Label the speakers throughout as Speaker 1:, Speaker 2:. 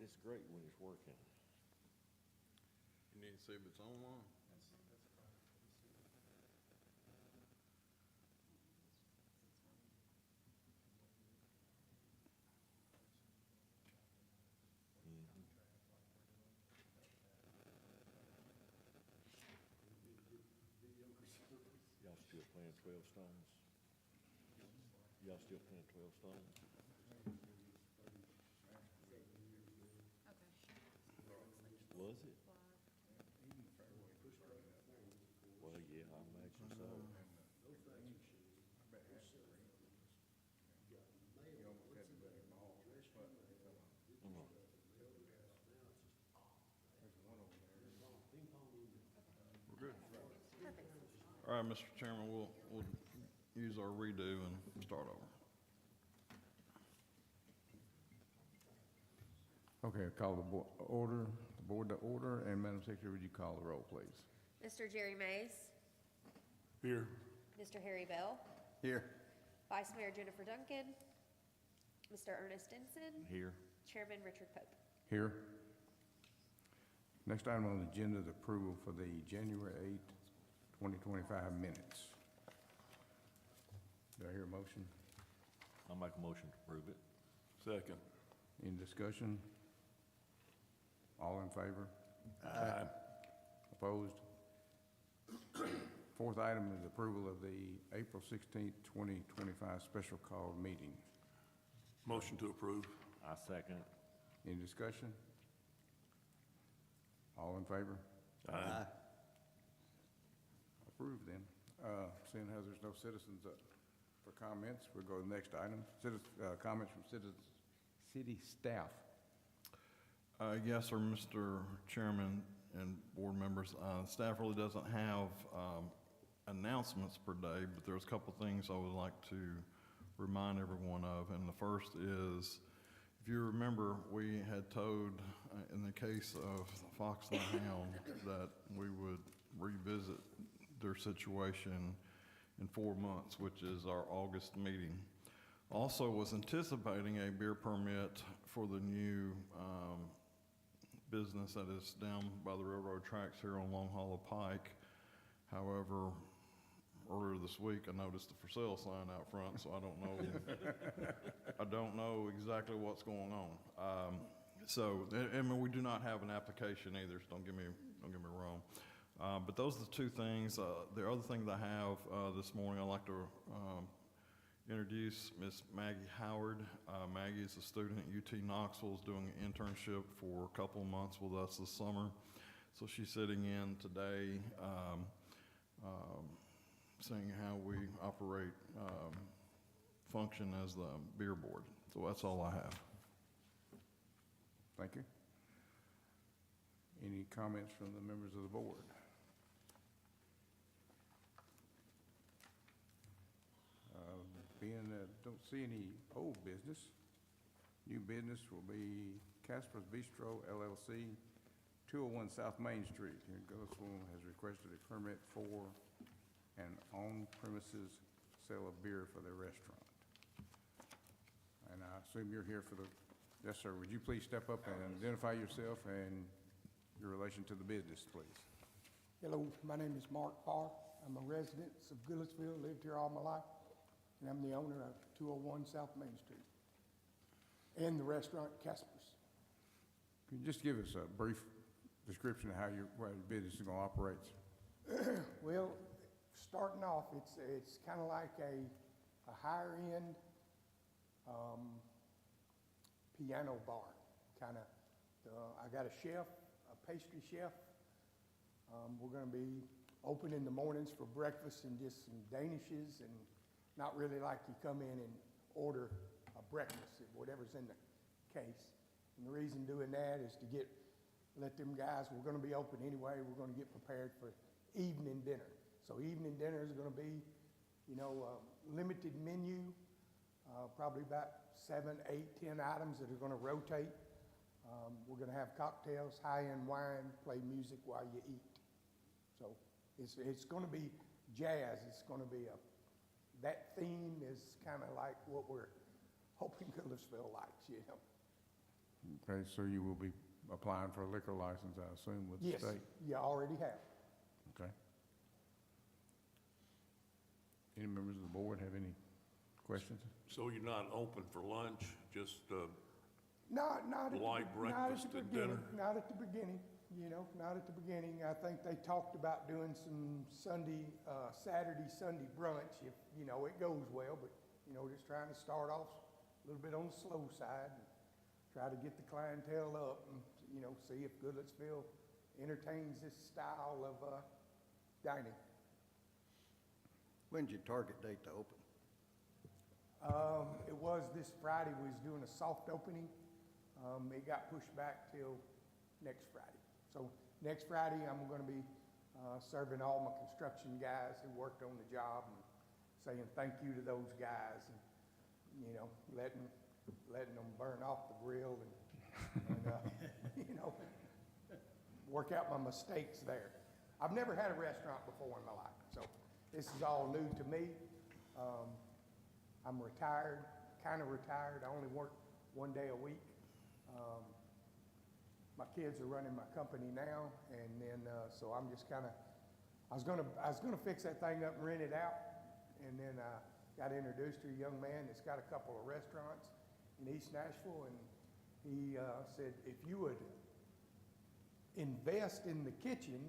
Speaker 1: It's great when it's working.
Speaker 2: You need to see if it's online.
Speaker 1: Y'all still playing 12 Stones? Y'all still playing 12 Stones? Was it? Well, yeah, I imagine so.
Speaker 2: We're good. All right, Mr. Chairman, we'll use our redo and start over.
Speaker 3: Okay, I'll call the board to order, and Madam Secretary, would you call the roll, please?
Speaker 4: Mr. Jerry Mays.
Speaker 3: Here.
Speaker 4: Mr. Harry Bell.
Speaker 3: Here.
Speaker 4: Vice Mayor Jennifer Duncan. Mr. Ernest Denson.
Speaker 1: Here.
Speaker 4: Chairman Richard Pope.
Speaker 3: Here. Next item on the agenda is approval for the January 8th, 2025 minutes. Do I hear a motion?
Speaker 1: I'll make a motion to approve it.
Speaker 2: Second.
Speaker 3: Any discussion? All in favor? Aye. Opposed? Fourth item is approval of the April 16th, 2025 special call meeting.
Speaker 5: Motion to approve.
Speaker 1: I second.
Speaker 3: Any discussion? All in favor?
Speaker 5: Aye.
Speaker 3: Approved then. Seeing as there's no citizens up for comments, we'll go to the next item. Comments from city staff.
Speaker 2: Yes, sir, Mr. Chairman and board members. Staff really doesn't have announcements per day, but there's a couple things I would like to remind everyone of. And the first is, if you remember, we had told in the case of Fox and the Hound that we would revisit their situation in 4 months, which is our August meeting. Also was anticipating a beer permit for the new business that is down by the railroad tracks here on Long Hollow Pike. However, earlier this week, I noticed the for sale sign out front, so I don't know exactly what's going on. I mean, we do not have an application either, so don't get me wrong. But those are the two things. The other thing that I have this morning, I'd like to introduce Miss Maggie Howard. Maggie is a student at UT Knoxville, is doing an internship for a couple of months with us this summer. So she's sitting in today, seeing how we operate, function as the beer board. So that's all I have.
Speaker 3: Thank you. Any comments from the members of the board? Being that I don't see any old business, new business will be Casper's Bistro LLC, 201 South Main Street here in Goodlettsville, has requested a permit for an on-premises sale of beer for their restaurant. And I assume you're here for the, yes, sir. Would you please step up and identify yourself and your relation to the business, please?
Speaker 6: Hello, my name is Mark Parr. I'm a resident of Goodlettsville, lived here all my life, and I'm the owner of 201 South Main Street and the restaurant Casper's.
Speaker 3: Can you just give us a brief description of how your business is going to operate?
Speaker 6: Well, starting off, it's kind of like a higher end piano bar, kind of. I got a chef, a pastry chef. We're going to be open in the mornings for breakfast and just some danishes, and not really like you come in and order a breakfast, whatever's in the case. And the reason doing that is to let them guys, we're going to be open anyway, we're going to get prepared for evening dinner. So evening dinner is going to be, limited menu, probably about 7, 8, 10 items that are going to rotate. We're going to have cocktails, high-end wine, play music while you eat. So it's going to be jazz. It's going to be that theme is kind of like what we're hoping Goodlettsville likes,
Speaker 3: Okay, so you will be applying for a liquor license, I assume, with the
Speaker 6: Yes,
Speaker 3: state?
Speaker 6: you already have.
Speaker 3: Okay. Any members of the board have any questions?
Speaker 5: So you're not open for lunch, just,
Speaker 6: Not at the,
Speaker 5: Light
Speaker 6: not at
Speaker 5: breakfast
Speaker 6: the
Speaker 5: and
Speaker 6: beginning,
Speaker 5: dinner?
Speaker 6: not at the beginning, you know, not at the beginning. I think they talked about doing some Sunday, Saturday, Sunday brunch if, you know, it goes well, but, you know, just trying to start off a little bit on the slow side and try to get the clientele up and, you know, see if Goodlettsville entertains this style of, dining.
Speaker 7: When's your target date to open?
Speaker 6: It was this Friday, we was doing a soft opening. It got pushed back till next Friday. So next Friday, I'm gonna be, serving all my construction guys who worked on the job and saying thank you to those guys and, you know, letting them burn off the grill and you know, work out my mistakes there. I've never had a restaurant before in my life, so this is all new to me. I'm retired, kind of retired. I only work one day a week. My kids are running my company now, and then, so I'm just kind of, I was gonna fix that thing up and rent it out, and then I got introduced to a young man that's got a couple of restaurants in East Nashville, and he said, if you would invest in the kitchen,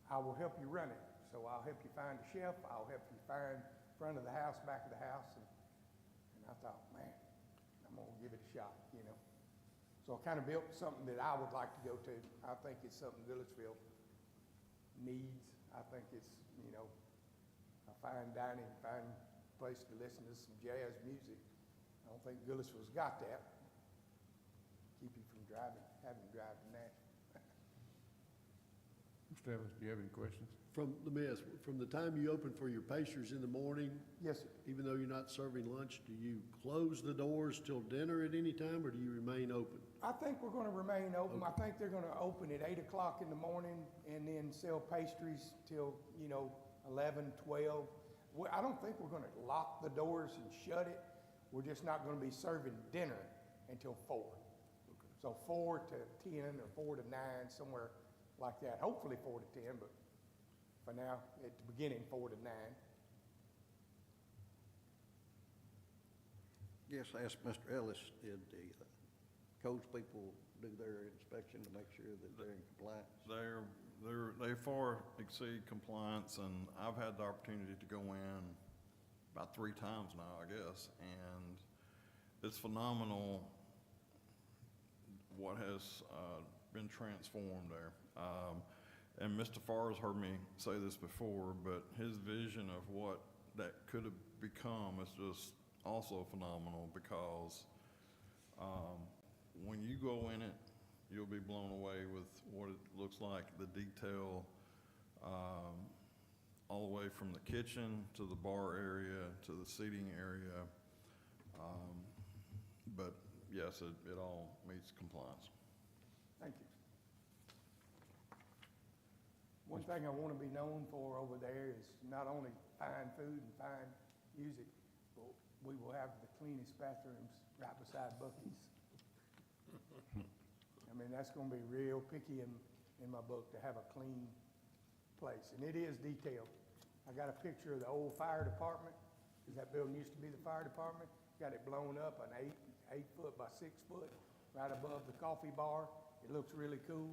Speaker 6: I will help you run it. So I'll help you find a chef, I'll help you find front of the house, back of the house, and I thought, man, I'm gonna give it a shot, you know. So I kind of built something that I would like to go to. I think it's something Goodlettsville needs. I think it's, you know, a fine dining, fine place to listen to some jazz music. I don't think Goodlettsville's got that. Keep you from having to drive to Nashville.
Speaker 3: Mr. Ellis, do you have any questions?
Speaker 8: Let me ask, from the time you open for your pastries in the morning,
Speaker 6: Yes, sir.
Speaker 8: even though you're not serving lunch, do you close the doors till dinner at any time, or do you remain open?
Speaker 6: I think we're gonna remain open. I think they're gonna open at 8 o'clock in the morning and then sell pastries till, you know, 11, 12. I don't think we're gonna lock the doors and shut it. We're just not gonna be serving dinner until 4. So 4 to 10 or 4 to 9, somewhere like that. Hopefully 4 to 10, but for now, at the beginning, 4 to 9.
Speaker 7: Yes, ask Mr. Ellis, did the codes people do their inspection to make sure that they're in compliance?
Speaker 2: They far exceed compliance, and I've had the opportunity to go in about 3 times now, I guess, and it's phenomenal what has been transformed there. And Mr. Farr has heard me say this before, but his vision of what that could have become is just also phenomenal, because when you go in it, you'll be blown away with what it looks like, the detail, all the way from the kitchen to the bar area to the seating area. But yes, it all meets compliance.
Speaker 6: Thank you. One thing I want to be known for over there is not only fine food and fine music, but we will have the cleanest bathrooms right beside Buc-ee's. I mean, that's going to be real picky in my book, to have a clean place, and it is detailed. I got a picture of the old fire department, because that building used to be the fire department. Got it blown up, an 8 foot by 6 foot, right above the coffee bar. It looks really cool.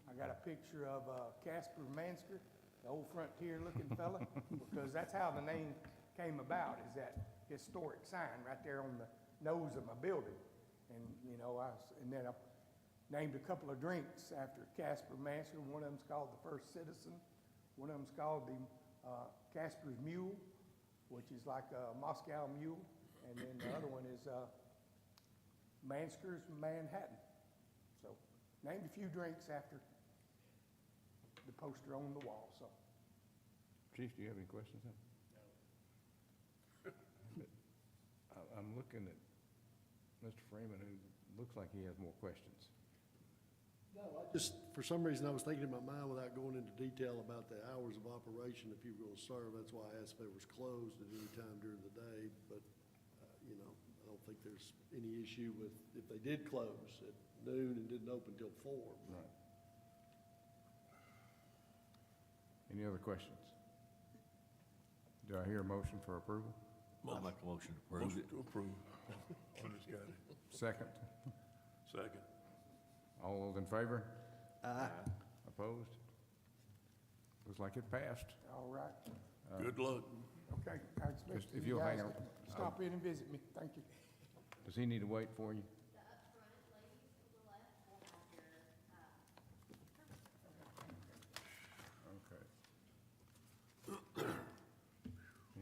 Speaker 6: I got a picture of Casper Mansker, the old frontier-looking fella, because that's how the name came about, is that historic sign right there on the nose of my building. And, you know, and then I named a couple of drinks after Casper Mansker. One of them's called the First Citizen. One of them's called the Casper's Mule, which is like a Moscow mule. And then the other one is Mansker's Manhattan. So, named a few drinks after the poster on the wall, so.
Speaker 3: Chief, do you have any questions? No. I'm looking at Mr. Freeman, who looks like he has more questions.
Speaker 8: No, for some reason, I was thinking in my mind without going into detail about the hours of operation, if you were going to serve. That's why I asked if it was closed at any time during the day, but, you know, I don't think there's any issue with, if they did close at noon and didn't open till 4.
Speaker 3: Right. Any other questions? Do I hear a motion for approval?
Speaker 1: I'll make a motion to approve
Speaker 5: Motion
Speaker 1: it.
Speaker 5: to approve. Ernest got it.
Speaker 3: Second?
Speaker 5: Second.
Speaker 3: All those in favor?
Speaker 7: Aye.
Speaker 3: Opposed? Looks like it passed.
Speaker 6: All right.
Speaker 5: Good luck.
Speaker 6: Okay, I expect
Speaker 3: Just if
Speaker 6: you
Speaker 3: you'll
Speaker 6: guys
Speaker 3: hang
Speaker 6: to
Speaker 3: on.
Speaker 6: stop in and visit me. Thank you.
Speaker 3: Does he need to wait for you? Okay.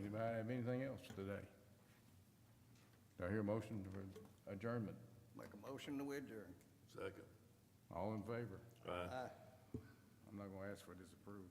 Speaker 3: Anybody have anything else today? Do I hear a motion for adjournment?
Speaker 7: Make a motion to adjourn.
Speaker 5: Second.
Speaker 3: All in favor?
Speaker 5: Aye.
Speaker 7: Aye.
Speaker 3: I'm not gonna ask for disapproval.